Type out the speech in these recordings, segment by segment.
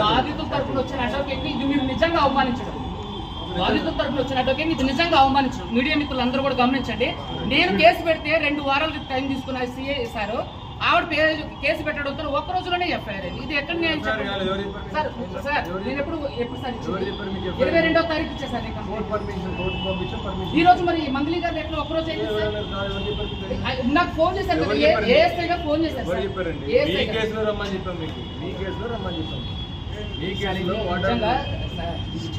బాధితుల తరపున వచ్చిన అడ్వకేట్ని ఇది మీరు నిజంగా అవమానించడం, బాధితుల తరపున వచ్చిన అడ్వకేట్ని ఇది నిజంగా అవమానించడం. మీడియా మిత్రులందరూ కూడా గమనించండి. నేను కేసు పెడితే 2 వారాలకి టైం తీసుకున్న సిఐ సార్ ఆవిడ కేసు పెట్టడంతో ఒక్క రోజులోనే ఎఫ్ఐఆర్ అయింది. ఇది ఎక్కడ న్యాయం సార్? నేను ఎప్పుడు సార్ 22వ తారీఖు ఇచ్చేసాను. ఈ రోజు మరి మంగళి గారు ఎట్లా ఒక్కరోజు అయింది సార్? నాకు ఫోన్ చేశారు కదా, ఏఎస్ఐ గా ఫోన్ చేశారు సార్.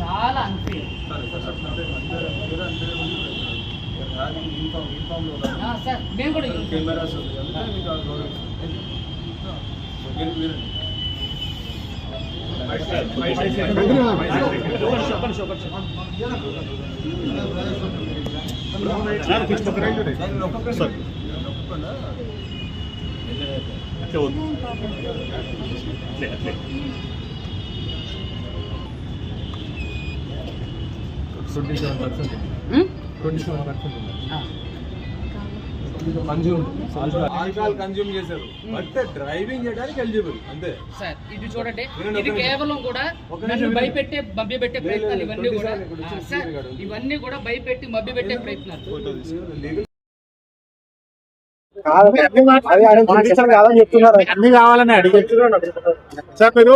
చాలా అన్ఫేర్ సార్. మేము కూడా ఆల్కహాల్ కన్జ్యూమ్ చేశారు, బట్ డ్రైవింగ్ చేయడానికి ఎలిజిబుల్ అంతే సార్. ఇది చూడండి, ఇది కేవలం కూడా భయపెట్టే మభ్యపెట్టే ప్రయత్నాలు. ఇవన్నీ కూడా సార్, ఇవన్నీ కూడా భయపెట్టి మభ్యపెట్టే ప్రయత్నాలు. అన్ని కావాలని అడిగి సార్, మీరు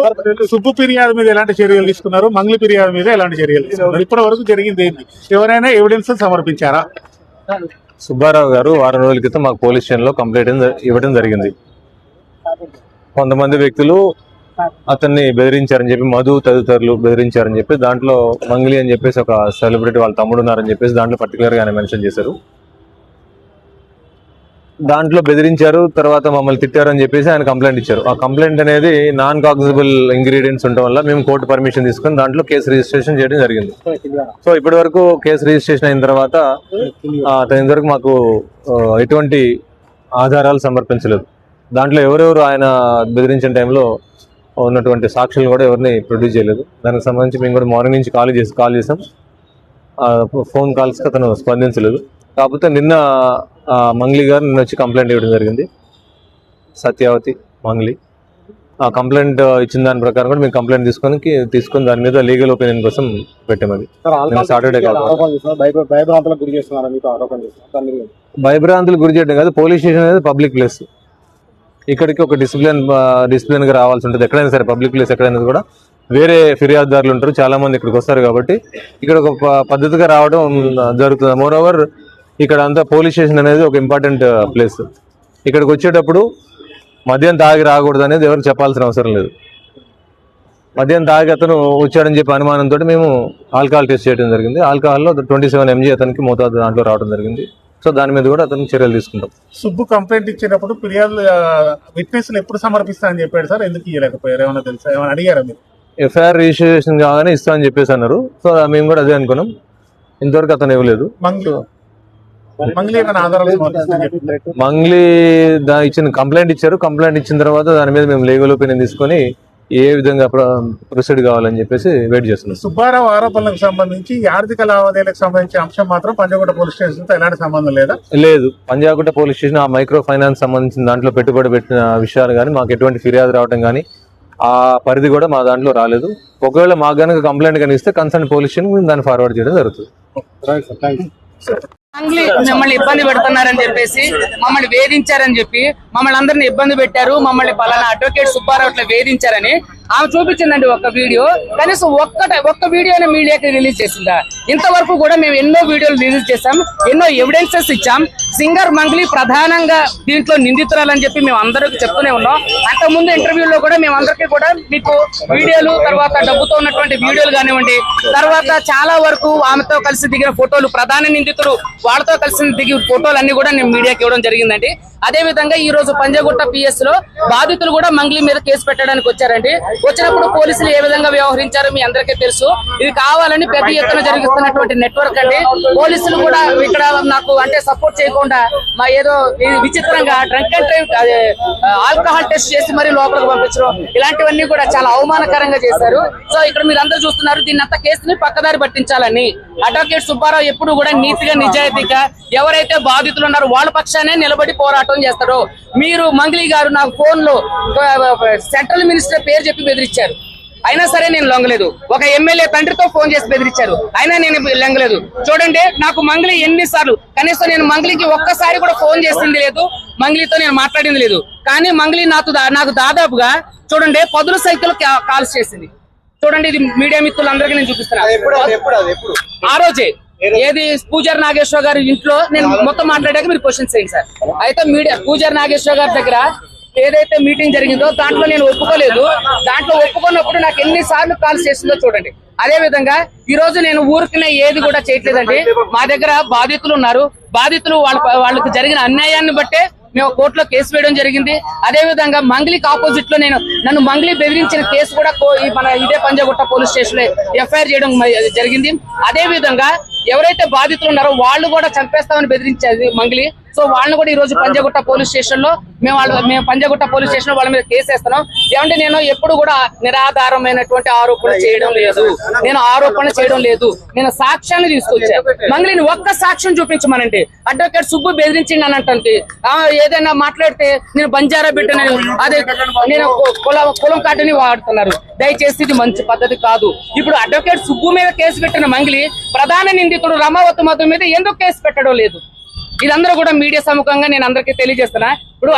సుబ్బు ఫిర్యాదు మీద ఎలాంటి చర్యలు తీసుకున్నారు, మంగళి ఫిర్యాదు మీద ఎలాంటి చర్యలు తీసుకున్నారు? ఇప్పటి వరకు జరిగింది ఏంటి? ఎవరైనా ఎవిడెన్స్ సమర్పించారా? సుబ్బారావు గారు వారం రోజుల క్రితం మాకు పోలీస్ స్టేషన్ లో కంప్లైంట్ ఇవ్వడం జరిగింది. కొంతమంది వ్యక్తులు అతన్ని బెదిరించారని చెప్పి, మధు తదితరులు బెదిరించారని చెప్పి, దాంట్లో మంగళి అని చెప్పేసి ఒక సెలబ్రిటీ వాళ్ళ తమ్ముడు ఉన్నారని చెప్పేసి దాంట్లో పర్టికులర్ గా ఆయన మెన్షన్ చేశారు. దాంట్లో బెదిరించారు, తర్వాత మమ్మల్ని తిట్టారని చెప్పేసి ఆయన కంప్లైంట్ ఇచ్చారు. ఆ కంప్లైంట్ అనేది నాన్ కాగ్నిజబుల్ ఇంగ్రీడియంట్స్ ఉండడం వల్ల మేము కోర్టు పర్మిషన్ తీసుకుని దాంట్లో కేసు రిజిస్ట్రేషన్ చేయడం జరిగింది. సో ఇప్పటి వరకు కేసు రిజిస్ట్రేషన్ అయిన తర్వాత అతని వరకు మాకు ఎటువంటి ఆధారాలు సమర్పించలేదు. దాంట్లో ఎవరెవరు ఆయన బెదిరించిన టైంలో ఉన్నటువంటి సాక్షులు కూడా ఎవరిని ప్రొడ్యూస్ చేయలేదు. దానికి సంబంధించి మేము కూడా మార్నింగ్ నుంచి కాల్ చేసాం. ఫోన్ కాల్స్కి అతను స్పందించలేదు. కాకపోతే నిన్న మంగళి గారు నిన్న వచ్చి కంప్లైంట్ ఇవ్వడం జరిగింది, సత్యావతి మంగళి. ఆ కంప్లైంట్ ఇచ్చిన దాని ప్రకారం కూడా మేము కంప్లైంట్ తీసుకొని దాని మీద లీగల్ ఒపీనియన్ కోసం పెట్టాం. అది సాటర్డే భయభ్రాంతులు గురి చేయడం కాదు. పోలీస్ స్టేషన్ అనేది పబ్లిక్ ప్లేస్. ఇక్కడికి ఒక డిసిప్లిన్ గా రావాల్సి ఉంటుంది. ఎక్కడైనా సరే పబ్లిక్ ప్లేస్ ఎక్కడైనా కూడా వేరే ఫిర్యాదుదారులు ఉంటారు, చాలా మంది ఇక్కడికి వస్తారు. కాబట్టి ఇక్కడ ఒక పద్ధతిగా రావడం జరుగుతుంది. మోరోవర్ ఇక్కడ అంతా పోలీస్ స్టేషన్ అనేది ఒక ఇంపార్టెంట్ ప్లేస్. ఇక్కడికి వచ్చేటప్పుడు మద్యం తాగి రాకూడదు అనేది ఎవరు చెప్పాల్సిన అవసరం లేదు. మద్యం తాగి అతను వచ్చాడని చెప్పి అనుమానంతో మేము ఆల్కహాల్ టెస్ట్ చేయడం జరిగింది. ఆల్కహాల్లో 27 mg అతనికి మోతాదు దాంట్లో రావడం జరిగింది. సో దాని మీద కూడా అతనికి చర్యలు తీసుకుంటాం. సుబ్బు కంప్లైంట్ ఇచ్చేటప్పుడు ఫిర్యాదు విట్నెస్ ఎప్పుడు సమర్పిస్తా అని చెప్పాడు సార్, ఎందుకు ఇవ్వలేకపోయారు? ఏమైనా తెలుసా? ఏమైనా అడిగారా మీరు? ఎఫ్ఐఆర్ రిజిస్ట్రేషన్ కాగానే ఇస్తా అని చెప్పేసి అన్నారు. సో మేము కూడా అదే అనుకున్నాం. ఇంతవరకు అతను ఇవ్వలేదు. మంగ్లీ ఇచ్చిన కంప్లైంట్ ఇచ్చారు. కంప్లైంట్ ఇచ్చిన తర్వాత దాని మీద మేము లీగల్ ఒపీనియన్ తీసుకొని ఏ విధంగా ప్రొసీడ్ కావాలని చెప్పేసి వెయిట్ చేస్తున్నాం. సుబ్బారావు ఆరోపణలకు సంబంధించి ఆర్థిక లావాదేవీలకు సంబంధించిన అంశం మాత్రం పంజాగుట్ట పోలీస్ స్టేషన్ తో ఎలాంటి సంబంధం లేదా? లేదు. పంజాగుట్ట పోలీస్ స్టేషన్ ఆ మైక్రో ఫైనాన్స్ సంబంధించిన దాంట్లో పెట్టుబడి పెట్టిన విషయాలు కానీ మాకు ఎటువంటి ఫిర్యాదు రావడం కానీ ఆ పరిధి కూడా మా దాంట్లో రాలేదు. ఒకవేళ మాకు కనుక కంప్లైంట్ కానీ ఇస్తే కన్సర్న్ పోలీస్ స్టేషన్ దాన్ని ఫార్వర్డ్ చేయడం జరుగుతుంది. మమ్మల్ని ఇబ్బంది పెడుతున్నారని చెప్పేసి, మమ్మల్ని వేధించారని చెప్పి మమ్మల్ని అందరిని ఇబ్బంది పెట్టారు, మమ్మల్ని పలానా అడ్వకేట్ సుబ్బారావు వేధించారని ఆమె చూపించిందండి ఒక వీడియో. కనీసం ఒక్క వీడియోని మీడియాకి రిలీజ్ చేసిందా? ఇంతవరకు కూడా మేము ఎన్నో వీడియోలు రిలీజ్ చేసాం, ఎన్నో ఎవిడెన్సెస్ ఇచ్చాం. సింగర్ మంగ్లీ ప్రధానంగా దీంట్లో నిందితురాలని చెప్పి మేము అందరికి చెప్తూనే ఉన్నాం. అంతకుముందు ఇంటర్వ్యూలో కూడా మేము అందరికీ కూడా మీకు వీడియోలు, తర్వాత డబ్బుతో ఉన్నటువంటి వీడియోలు కానివ్వండి, తర్వాత చాలా వరకు ఆమెతో కలిసి దిగిన ఫోటోలు, ప్రధాన నిందితుడు వాళ్ళతో కలిసి దిగిన ఫోటోలు అన్ని కూడా నేను మీడియాకి ఇవ్వడం జరిగిందండి. అదే విధంగా ఈ రోజు పంజాగుట్ట పిఎస్ లో బాధితులు కూడా మంగ్లీ మీద కేసు పెట్టడానికి వచ్చారండి. వచ్చినప్పుడు పోలీసులు ఏ విధంగా వ్యవహరించారో మీ అందరికీ తెలుసు. ఇది కావాలని పెద్ద ఎత్తున జరుగుతున్నటువంటి నెట్వర్క్ అండి. పోలీసులు కూడా ఇక్కడ నాకు అంటే సపోర్ట్ చేయకుండా మా ఏదో విచిత్రంగా drunk and drive alcohol test చేసి మరి లోపలికి పంపించడం, ఇలాంటివన్నీ కూడా చాలా అవమానకరంగా చేశారు. సో ఇక్కడ మీరు అందరూ చూస్తున్నారు, దీన్ని అంతా కేసుని పక్కదారి పట్టించాలని అడ్వకేట్ సుబ్బారావు ఎప్పుడు కూడా నీతిగా నిజాయితీగా ఎవరైతే బాధితులు ఉన్నారో వాళ్ళ పక్షానే నిలబడి పోరాటం చేస్తారో. మీరు మంగ్లీ గారు నాకు ఫోన్ లో సెంట్రల్ మినిస్టర్ పేరు చెప్పి బెదిరించారు, అయినా సరే నేను లొంగలేదు. ఒక ఎమ్మెల్యే తండ్రితో ఫోన్ చేసి బెదిరించారు, అయినా నేను లొంగలేదు. చూడండి, నాకు మంగ్లీ ఎన్నిసార్లు, కనీసం నేను మంగ్లీకి ఒక్కసారి కూడా ఫోన్ చేసింది లేదు, మంగ్లీతో నేను మాట్లాడింది లేదు. కానీ మంగ్లీ నాకు దాదాపుగా చూడండి 10 సంఖ్యలో కాల్స్ చేసింది. చూడండి, ఇది మీడియా మిత్రులందరికీ నేను చూపిస్తున్నాను. ఆ రోజే ఏది పూజారి నాగేశ్వర గారి ఇంట్లో నేను మొత్తం మాట్లాడాక మీరు క్వశ్చన్స్ చేయండి సార్. అయితే మీడియా పూజారి నాగేశ్వర గారి దగ్గర ఏదైతే మీటింగ్ జరిగిందో దాంట్లో నేను ఒప్పుకోలేదు. దాంట్లో ఒప్పుకున్నప్పుడు నాకు ఎన్నిసార్లు కాల్స్ చేసిందో చూడండి. అదే విధంగా ఈ రోజు నేను ఊరికనే ఏది కూడా చేయట్లేదండి. మా దగ్గర బాధితులు ఉన్నారు. బాధితులు వాళ్ళకి జరిగిన అన్యాయాన్ని బట్టే మేము కోర్టులో కేసు వేయడం జరిగింది. అదే విధంగా మంగ్లీకి ఆపోజిట్ లో నన్ను మంగ్లీ బెదిరించిన కేసు కూడా మన ఇదే పంజాగుట్ట పోలీస్ స్టేషన్ లో ఎఫ్ఐఆర్ చేయడం జరిగింది. అదే విధంగా ఎవరైతే బాధితులు ఉన్నారో వాళ్ళు కూడా చంపేస్తామని బెదిరించేది మంగ్లీ. సో వాళ్ళని కూడా ఈ రోజు పంజాగుట్ట పోలీస్ స్టేషన్ లో మేము పంజాగుట్ట పోలీస్ స్టేషన్ లో వాళ్ళ మీద కేసు వేస్తున్నాం. ఏమంటే నేను ఎప్పుడు కూడా నిరాధారమైనటువంటి ఆరోపణ చేయడం లేదు, నేను సాక్ష్యాన్ని తీసుకొచ్చాను. మంగ్లీని ఒక్క సాక్ష్యం చూపించమనండి. అడ్వకేట్ సుబ్బు బెదిరించింది అని అంటే ఏదైనా మాట్లాడితే నేను బంజారా బిడ్డని అదే నేను కులం కార్డుని వాడుతున్నారు. దయచేసి ఇది మంచి పద్ధతి కాదు. ఇప్పుడు అడ్వకేట్ సుబ్బు మీద కేసు పెట్టిన మంగ్లీ ప్రధాన నిందితుడు రమావతి మధు మీద ఎందుకు కేసు పెట్టడం లేదు? ఇదందరూ కూడా మీడియా సముఖంగా నేను అందరికీ తెలియజేస్తున్నా. ఇప్పుడు